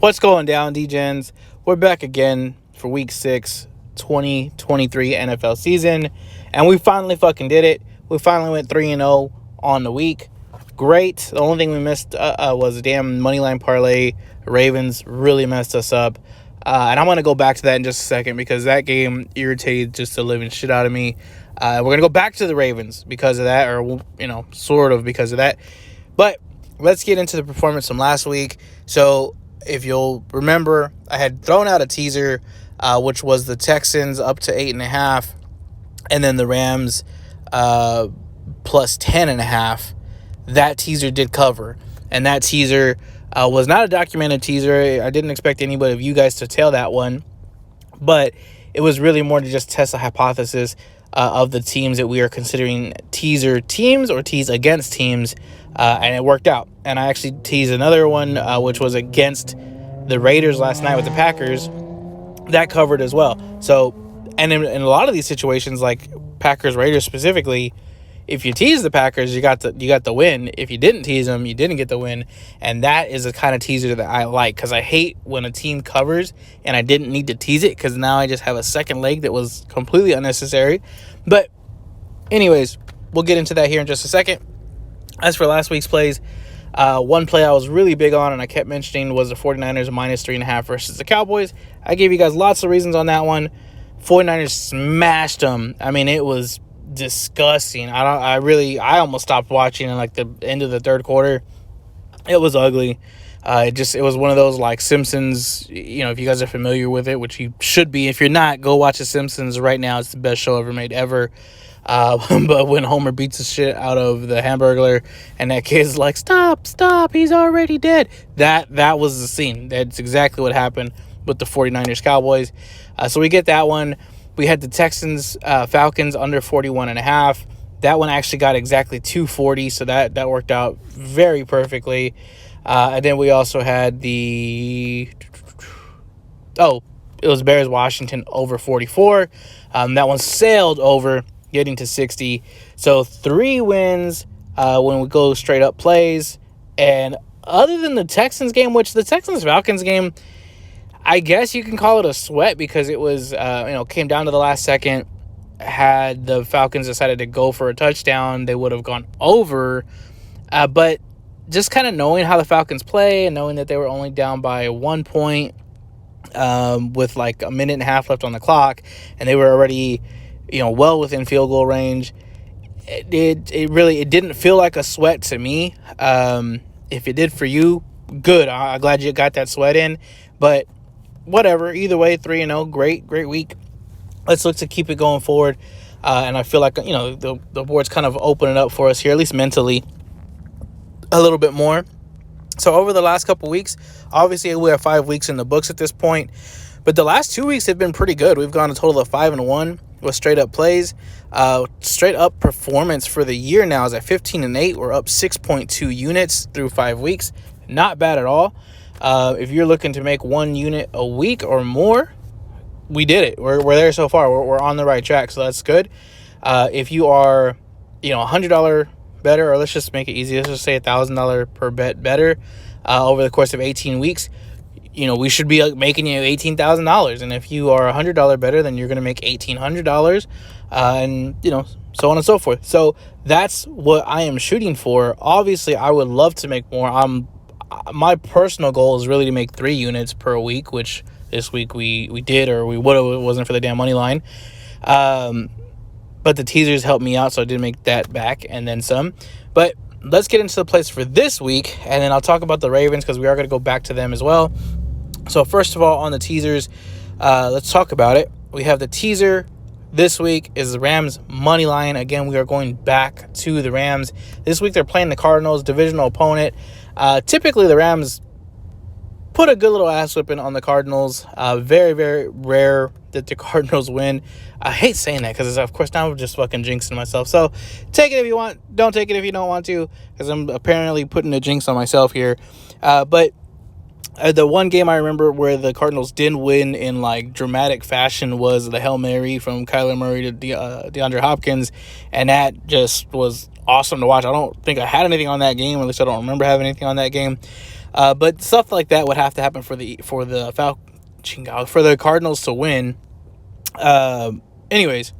What's going down, D-Gens? We're back again for Week 6, 2023 NFL season, and we finally fucking did it. We finally went 3-0 on the week. Great. The only thing we missed was a damn moneyline parlay. Ravens really messed us up. And I'm going to go back to that in just a second because that game irritated just the living shit out of me. We're going to go back to the Ravens because of that, or, sort of because of that. But let's get into the performance from last week. So, if you'll remember, I had thrown out a teaser, which was the Texans up to 8.5, and then the Rams plus 10.5. That teaser did cover, and that teaser was not a documented teaser. I didn't expect anybody of you guys to tell that one, but it was really more to just test the hypothesis of the teams that we are considering teaser teams or tease against teams, and it worked out. And I actually teased another one, which was against the Raiders last night with the Packers. That covered as well. So, and in a lot of these situations, like Packers-Raiders specifically, if you tease the Packers, you got the win. If you didn't tease them, you didn't get the win. And that is the kind of teaser that I like, because I hate when a team covers and I didn't need to tease it, because now I just have a second leg that was completely unnecessary. But anyways, we'll get into that here in just a second. As for last week's plays, one play I was really big on and I kept mentioning was the 49ers minus 3.5 versus the Cowboys. I gave you guys lots of reasons on that one. 49ers smashed them. I mean, it was disgusting. I almost stopped watching in like the end of the third quarter. It was ugly. It was one of those like Simpsons, if you guys are familiar with it, which you should be. If you're not, go watch The Simpsons right now. It's the best show ever made ever. But when Homer beats the shit out of the Hamburglar and that kid's like, stop, he's already dead. That was the scene. That's exactly what happened with the 49ers Cowboys. So we get that one. We had the Texans Falcons under 41.5. That one actually got exactly 240, so that worked out very perfectly. And then we also had it was Bears Washington over 44. That one sailed over, getting to 60. So 3 wins when we go straight up plays. And other than the Texans game, which the Texans-Falcons game, I guess you can call it a sweat because it was, came down to the last second. Had the Falcons decided to go for a touchdown, they would have gone over. But just kind of knowing how the Falcons play and knowing that they were only down by 1 point with like a minute and a half left on the clock, and they were already well within field goal range, it didn't feel like a sweat to me. If it did for you, good. I'm glad you got that sweat in, but whatever. Either way, 3-0, great week. Let's look to keep it going forward, and I feel like the board's kind of opening up for us here, at least mentally, a little bit more. So over the last couple weeks, obviously we have 5 weeks in the books at this point, but the last 2 weeks have been pretty good. We've gone a total of 5-1 with straight up plays. Straight up performance for the year now is at 15-8. We're up 6.2 units through 5 weeks. Not bad at all. If you're looking to make 1 unit a week or more, we did it. We're there so far. We're on the right track, so that's good. If you are, $100 better, or let's just make it easy. Let's just say $1,000 per bet better over the course of 18 weeks. We should be making you $18,000. And if you are $100 better, then you're going to make $1,800, and, so on and so forth. So that's what I am shooting for. Obviously, I would love to make more. My personal goal is really to make 3 units per week, which this week we did, or we would have if it wasn't for the damn money line. But the teasers helped me out, so I did make that back and then some. But let's get into the plays for this week, and then I'll talk about the Ravens because we are going to go back to them as well. So first of all, on the teasers, let's talk about it. We have the teaser this week is the Rams money line. Again, we are going back to the Rams. This week they're playing the Cardinals, divisional opponent. Typically the Rams put a good little ass whipping on the Cardinals. Very, very rare that the Cardinals win. I hate saying that because, of course, now I'm just fucking jinxing myself. So take it if you want. Don't take it if you don't want to, because I'm apparently putting a jinx on myself here. But the one game I remember where the Cardinals did win in like dramatic fashion was the Hail Mary from Kyler Murray to DeAndre Hopkins, and that just was awesome to watch. I don't think I had anything on that game, at least I don't remember having anything on that game. But stuff like that would have to happen for the Cardinals to win. Anyways,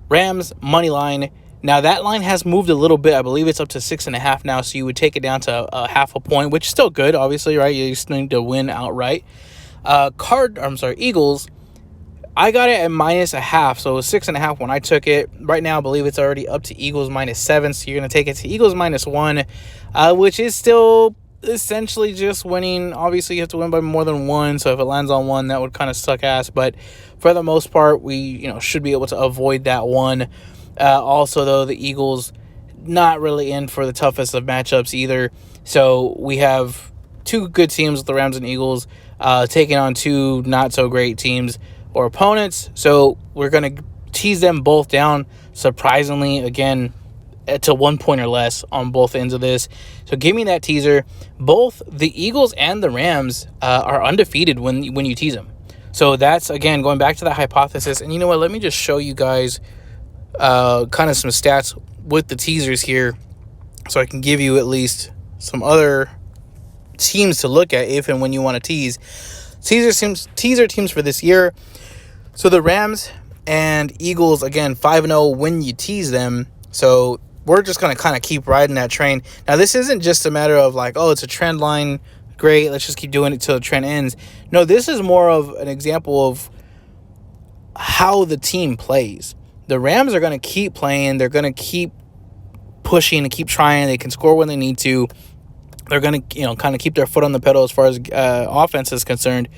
Rams money line. Now that line has moved a little bit. I believe it's up to 6.5 now. So you would take it down to half a point, which is still good, obviously, right? You just need to win outright. Eagles. I got it at -0.5, so it was 6.5 when I took it. Right now, I believe it's already up to Eagles -7, so you're going to take it to Eagles -1, which is still essentially just winning. Obviously, you have to win by more than one, so if it lands on one, that would kind of suck ass. But for the most part, we should be able to avoid that one. Also, though, the Eagles not really in for the toughest of matchups either. So we have two good teams with the Rams and Eagles taking on two not-so-great teams or opponents. So we're going to tease them both down, surprisingly, again, to 1 point or less on both ends of this. So give me that teaser. Both the Eagles and the Rams are undefeated when you tease them. So that's, again, going back to that hypothesis. And you know what? Let me just show you guys kind of some stats with the teasers here so I can give you at least some other teams to look at if and when you want to tease. Teaser teams for this year. So the Rams and Eagles, again, 5-0 when you tease them. So we're just going to kind of keep riding that train. Now, this isn't just a matter of like, oh, it's a trend line. Great, let's just keep doing it till the trend ends. No, this is more of an example of how the team plays. The Rams are going to keep playing. They're going to keep pushing and keep trying. They can score when they need to. They're going to, kind of keep their foot on the pedal as far as offense is concerned.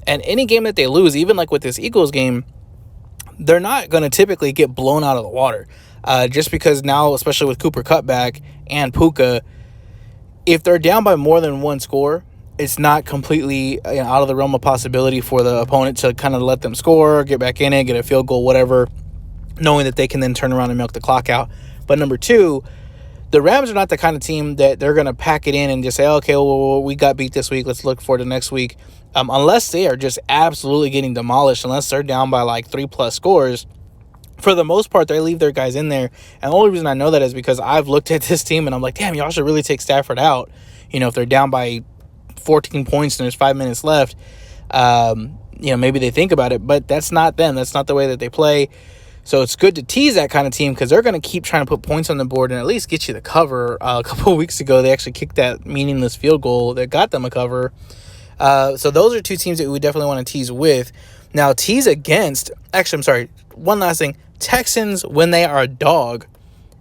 And any game that they lose, even like with this Eagles game, they're not going to typically get blown out of the water. Just because now, especially with Cooper Kupp back and Puka, if they're down by more than one score, it's not completely out of the realm of possibility for the opponent to kind of let them score, get back in it, get a field goal, whatever, knowing that they can then turn around and milk the clock out. But number two, the Rams are not the kind of team that they're going to pack it in and just say, okay, well, we got beat this week, let's look forward to next week. Unless they are just absolutely getting demolished, unless they're down by like 3+ scores, for the most part, they leave their guys in there. And the only reason I know that is because I've looked at this team and I'm like, damn, y'all should really take Stafford out. If they're down by 14 points and there's 5 minutes left, maybe they think about it. But that's not them. That's not the way that they play. So it's good to tease that kind of team because they're going to keep trying to put points on the board and at least get you the cover. A couple of weeks ago, they actually kicked that meaningless field goal that got them a cover. So those are two teams that we definitely want to tease with. Now, tease against, actually, I'm sorry, one last thing. Texans, when they are a dog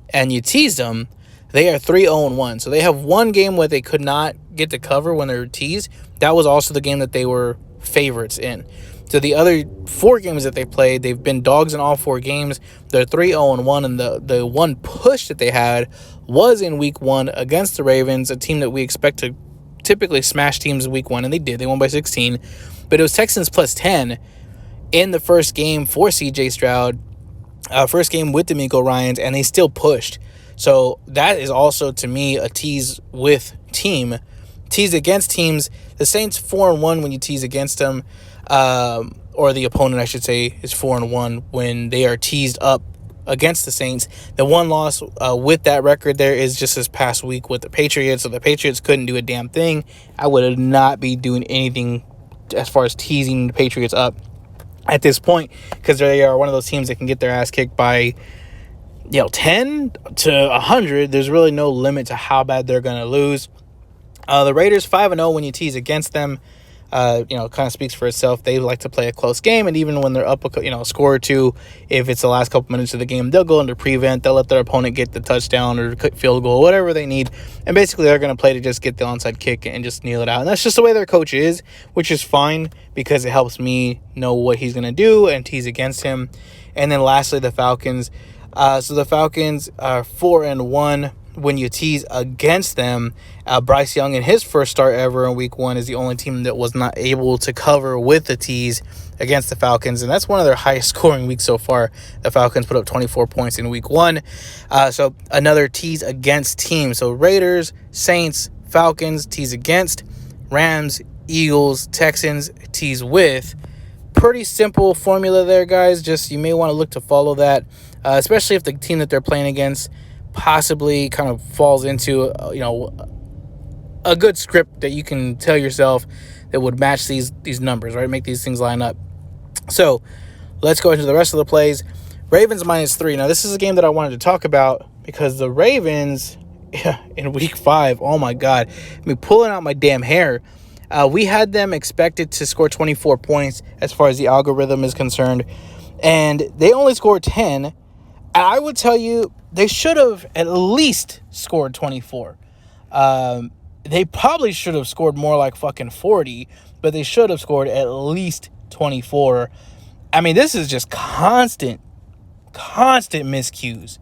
and you tease them, they are 3-0-1. So they have one game where they could not get the cover when they were teased. That was also the game that they were favorites in. So the other 4 games that they played, they've been dogs in all 4 games. They're 3-0-1, and the one push that they had was in week 1 against the Ravens, a team that we expect to typically smash teams in week 1, and they did. They won by 16. But it was Texans +10 in the first game for C.J. Stroud, first game with D'Amico Ryans, and they still pushed. So that is also, to me, a tease with team. Tease against teams. The Saints 4-1 when you tease against them, or the opponent, I should say, is 4-1 when they are teased up against the Saints. The one loss with that record there is just this past week with the Patriots. So the Patriots couldn't do a damn thing. I would not be doing anything as far as teasing the Patriots up at this point because they are one of those teams that can get their ass kicked by 10 to 100. There's really no limit to how bad they're going to lose. The Raiders 5-0 when you tease against them. Kind of speaks for itself. They like to play a close game, and even when they're up, a score or two, if it's the last couple minutes of the game, they'll go under prevent. They'll let their opponent get the touchdown or field goal, whatever they need, and basically they're going to play to just get the onside kick and just kneel it out. And that's just the way their coach is, which is fine because it helps me know what he's going to do and tease against him. And then lastly, the Falcons. So the Falcons are 4-1 when you tease against them. Bryce Young, in his first start ever in week 1, is the only team that was not able to cover with the tease against the Falcons, and that's one of their highest scoring weeks so far. The Falcons put up 24 points in week 1. So another tease against team. So Raiders, Saints, Falcons, tease against. Rams, Eagles, Texans, tease with. Pretty simple formula there, guys. Just you may want to look to follow that, especially if the team that they're playing against possibly kind of falls into, a good script that you can tell yourself that would match these numbers, right? Make these things line up. So let's go into the rest of the plays. Ravens -3. Now, this is a game that I wanted to talk about because the Ravens in week 5, oh my God, I mean, pulling out my damn hair. We had them expected to score 24 points as far as the algorithm is concerned, and they only scored 10. I would tell you they should have at least scored 24. They probably should have scored more like fucking 40, but they should have scored at least 24. I mean, this is just constant miscues.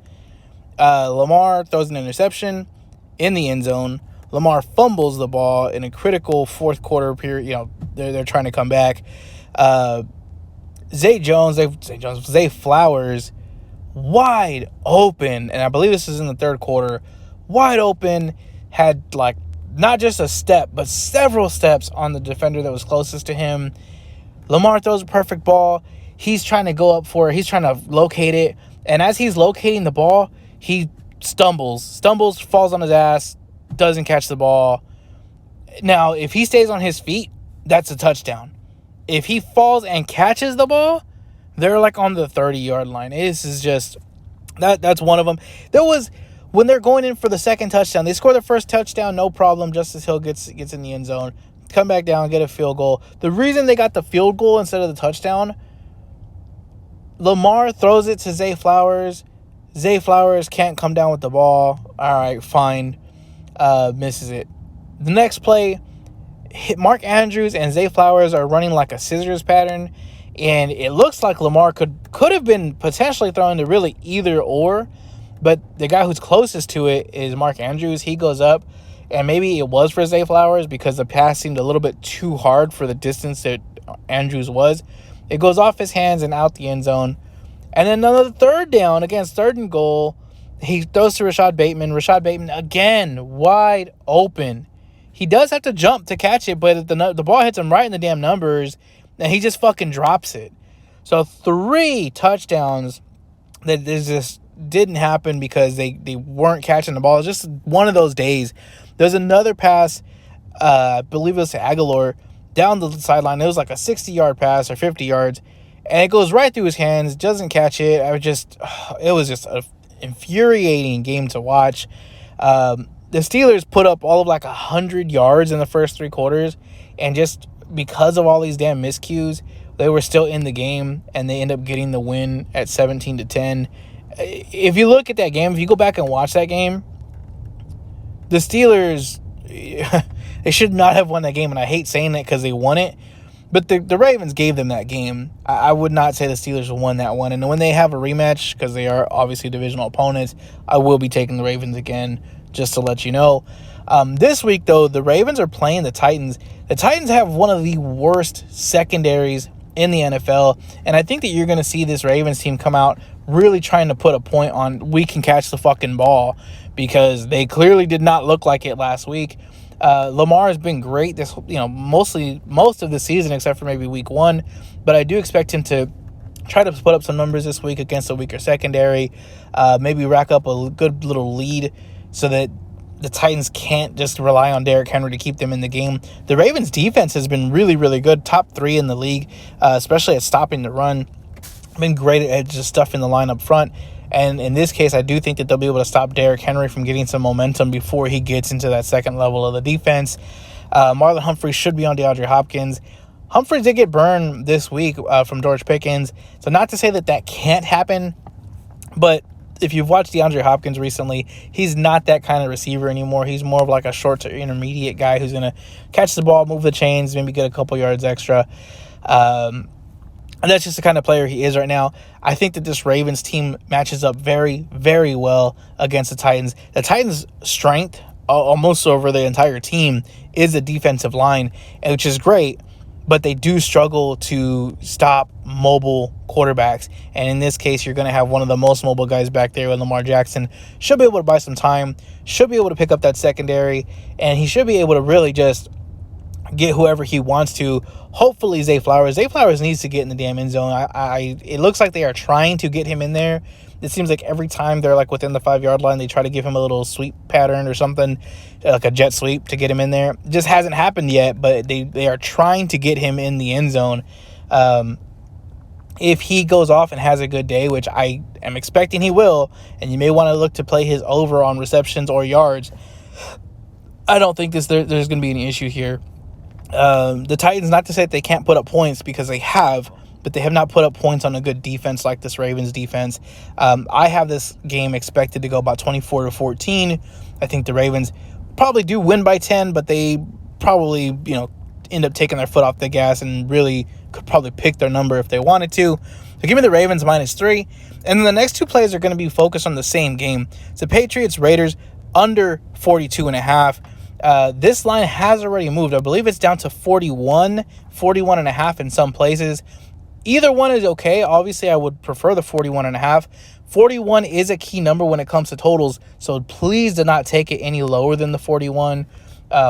Lamar throws an interception in the end zone. Lamar fumbles the ball in a critical fourth quarter period. You know, they're trying to come back. Zay Flowers, wide open, and I believe this is in the third quarter, wide open, had like not just a step, but several steps on the defender that was closest to him. Lamar throws a perfect ball. He's trying to go up for it. He's trying to locate it. And as he's locating the ball, he stumbles, falls on his ass, doesn't catch the ball. Now, if he stays on his feet, that's a touchdown. If he falls and catches the ball, they're like on the 30-yard line. This is just, that's one of them. There was, when they're going in for the second touchdown, they score the first touchdown, no problem. Justice Hill gets in the end zone, come back down, get a field goal. The reason they got the field goal instead of the touchdown, Lamar throws it to Zay Flowers. Zay Flowers can't come down with the ball. All right, fine. Misses it. The next play, Mark Andrews and Zay Flowers are running like a scissors pattern, and it looks like Lamar could have been potentially throwing to really either or, but the guy who's closest to it is Mark Andrews. He goes up, and maybe it was for Zay Flowers because the pass seemed a little bit too hard for the distance that Andrews was. It goes off his hands and out the end zone. And then another third down against third and goal. He throws to Rashad Bateman. Rashad Bateman, again, wide open. He does have to jump to catch it, but the ball hits him right in the damn numbers, and he just fucking drops it. So 3 touchdowns that just didn't happen because they weren't catching the ball. It's just one of those days. There's another pass, I believe it was to Aguilar, down the sideline. It was like a 60-yard pass or 50 yards, and it goes right through his hands, doesn't catch it. It was just an infuriating game to watch. The Steelers put up all of like 100 yards in the first 3 quarters, and just because of all these damn miscues, they were still in the game, and they end up getting the win at 17-10. If you look at that game, if you go back and watch that game, the Steelers, they should not have won that game, and I hate saying that because they won it, but the Ravens gave them that game. I would not say the Steelers won that one, and when they have a rematch, because they are obviously divisional opponents, I will be taking the Ravens again, just to let you know. This week, though, the Ravens are playing the Titans. The Titans have one of the worst secondaries in the NFL, and I think that you're going to see this Ravens team come out really trying to put a point on we can catch the fucking ball, because they clearly did not look like it last week. Lamar has been great this, most of the season except for maybe week 1, but I do expect him to try to put up some numbers this week against a weaker secondary, maybe rack up a good little lead so that the Titans can't just rely on Derrick Henry to keep them in the game. The Ravens defense has been really, really good, top 3 in the league, especially at stopping the run. Been great at just stuffing the line up front. And in this case, I do think that they'll be able to stop Derrick Henry from getting some momentum before he gets into that second level of the defense. Marlon Humphrey should be on DeAndre Hopkins. Humphrey did get burned this week from George Pickens. So not to say that can't happen, but if you've watched DeAndre Hopkins recently, he's not that kind of receiver anymore. He's more of like a short to intermediate guy who's going to catch the ball, move the chains, maybe get a couple yards extra. And that's just the kind of player he is right now. I think that this Ravens team matches up very, very well against the Titans. The Titans' strength, almost over the entire team, is the defensive line, which is great, but they do struggle to stop mobile quarterbacks. And in this case, you're going to have one of the most mobile guys back there with Lamar Jackson. Should be able to buy some time, should be able to pick up that secondary, and he should be able to really just get whoever he wants to. Hopefully Zay Flowers. Zay Flowers needs to get in the damn end zone. It looks like they are trying to get him in there, It seems like every time they're like within the 5-yard line, they try to give him a little sweep pattern or something, like a jet sweep to get him in there. It just hasn't happened yet, but they are trying to get him in the end zone. If he goes off and has a good day, which I am expecting he will, and you may want to look to play his over on receptions or yards, I don't think there's going to be any issue here. The Titans, not to say that they can't put up points, because they have, but they have not put up points on a good defense like this Ravens defense. I have this game expected to go about 24-14. I think the Ravens probably do win by 10, but they probably, end up taking their foot off the gas and really could probably pick their number if they wanted to. So give me the Ravens -3. And then the next two plays are going to be focused on the same game. It's the Patriots-Raiders under 42.5. This line has already moved. I believe it's down to 41.5 in some places. Either one is okay. Obviously, I would prefer the 41.5. 41 is a key number when it comes to totals, so please do not take it any lower than the 41.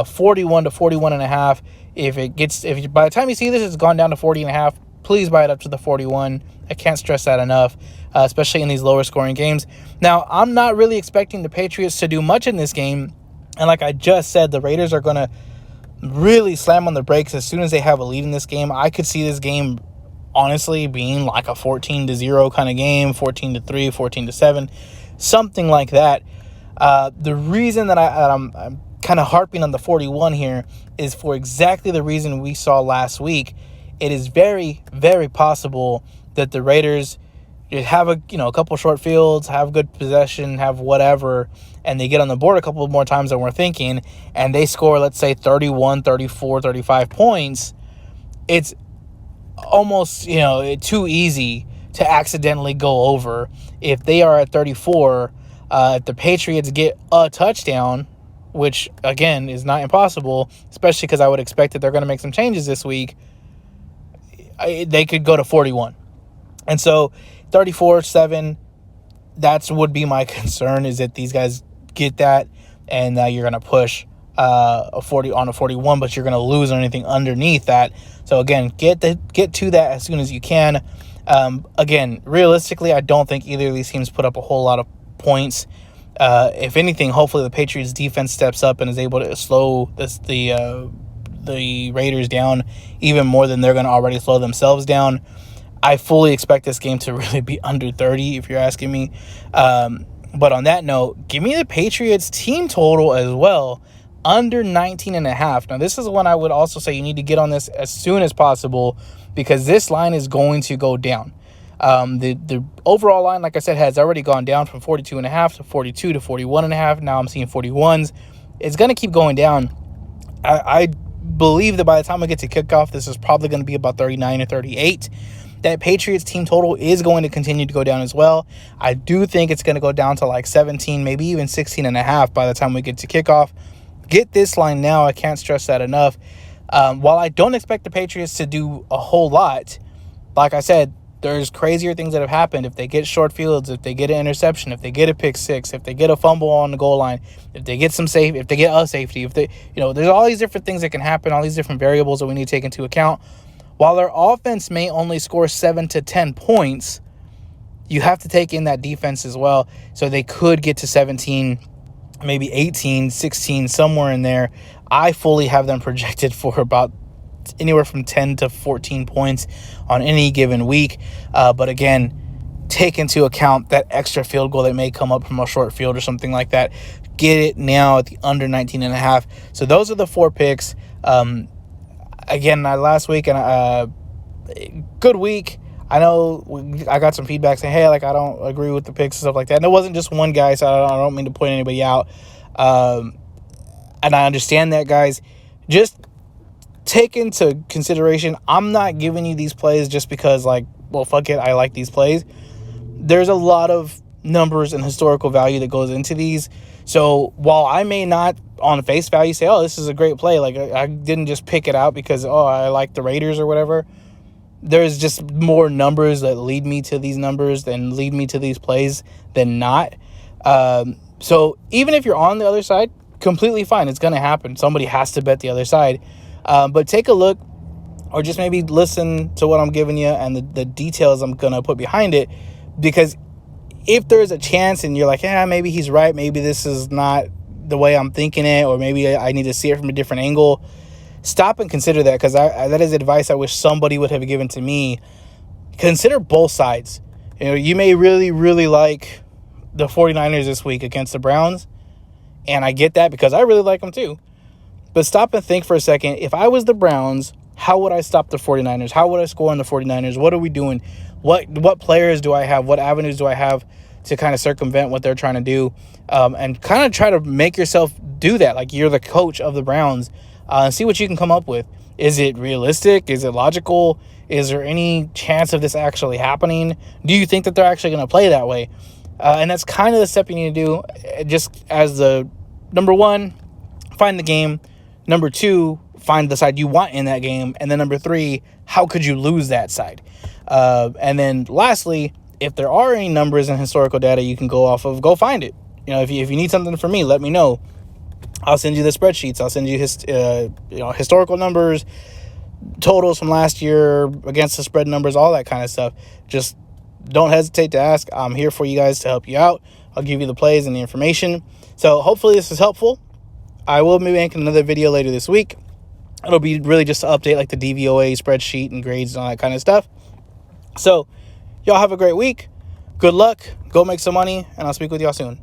41 to 41.5. If by the time you see this, it's gone down to 40.5, please buy it up to the 41. I can't stress that enough, especially in these lower scoring games. Now, I'm not really expecting the Patriots to do much in this game. And like I just said, the Raiders are going to really slam on the brakes as soon as they have a lead in this game. I could see this game honestly being like a 14-0 kind of game, 14-3, 14-7, something like that. The reason that I'm kind of harping on the 41 here is for exactly the reason we saw last week. It is very, very possible that the Raiders have a couple short fields, have good possession, have whatever, and they get on the board a couple more times than we're thinking, and they score, let's say, 31, 34, 35 points. It's almost, too easy to accidentally go over. If they are at 34, if the Patriots get a touchdown, which, again, is not impossible, especially because I would expect that they're going to make some changes this week, they could go to 41. And so 34-7, that would be my concern, is that these guys get that, and you're going to push a 41, but you're going to lose on anything underneath that. So, again, get to that as soon as you can. Again, realistically, I don't think either of these teams put up a whole lot of points. If anything, hopefully the Patriots defense steps up and is able to slow the Raiders down even more than they're going to already slow themselves down. I fully expect this game to really be under 30, if you're asking me. But on that note, give me the Patriots team total as well, under 19.5. Now, this is one I would also say you need to get on this as soon as possible, because this line is going to go down. The overall line, like I said, has already gone down from 42.5 to 42 to 41.5. Now I'm seeing 41s. It's going to keep going down. I believe that by the time we get to kickoff, this is probably going to be about 39 or 38. That Patriots team total is going to continue to go down as well. I do think it's going to go down to like 17, maybe even 16.5 by the time we get to kickoff. Get this line now. I can't stress that enough. While I don't expect the Patriots to do a whole lot, like I said, there's crazier things that have happened. If they get short fields, if they get an interception, if they get a pick six, if they get a fumble on the goal line, if they get if they get a safety, if they, there's all these different things that can happen, all these different variables that we need to take into account. While their offense may only score 7 to 10 points, you have to take in that defense as well. So they could get to 17, maybe 18, 16, somewhere in there. I fully have them projected for about anywhere from 10 to 14 points on any given week. But again, take into account that extra field goal that may come up from a short field or something like that. Get it now at the under 19.5. So those are the 4 picks. Again, last week, and good week. I know I got some feedback saying, hey, I don't agree with the picks and stuff like that. And it wasn't just one guy, so I don't mean to point anybody out. And I understand that, guys. Just take into consideration, I'm not giving you these plays just because, fuck it, I like these plays. There's a lot of numbers and historical value that goes into these. So while I may not on face value say, oh, this is a great play, I didn't just pick it out because, I like the Raiders or whatever. There's just more numbers that lead me to these numbers and lead me to these plays than not. So even if you're on the other side, completely fine. It's going to happen. Somebody has to bet the other side. But take a look, or just maybe listen to what I'm giving you and the details I'm going to put behind it, because if there's a chance and you're like, yeah, maybe he's right, maybe this is not the way I'm thinking it, or maybe I need to see it from a different angle, stop and consider that, because that is advice I wish somebody would have given to me. Consider both sides. You may really, really like the 49ers this week against the Browns, and I get that because I really like them too. But stop and think for a second. If I was the Browns, how would I stop the 49ers? How would I score on the 49ers? What are we doing? What players do I have? What avenues do I have to kind of circumvent what they're trying to do? And kind of try to make yourself do that. Like you're the coach of the Browns. See what you can come up with. Is it realistic? Is it logical? Is there any chance of this actually happening? Do you think that they're actually going to play that way? And that's kind of the step you need to do. Just as the number one, find the game. Number two, find the side you want in that game. And then number three, how could you lose that side? And then lastly, if there are any numbers and historical data you can go off of, go find it. If you need something from me, let me know. I'll send you the spreadsheets. I'll send you historical numbers, totals from last year, against the spread numbers, all that kind of stuff. Just don't hesitate to ask. I'm here for you guys to help you out. I'll give you the plays and the information. So hopefully this is helpful. I will be making another video later this week. It'll be really just to update like the DVOA spreadsheet and grades and all that kind of stuff. So y'all have a great week. Good luck. Go make some money, and I'll speak with y'all soon.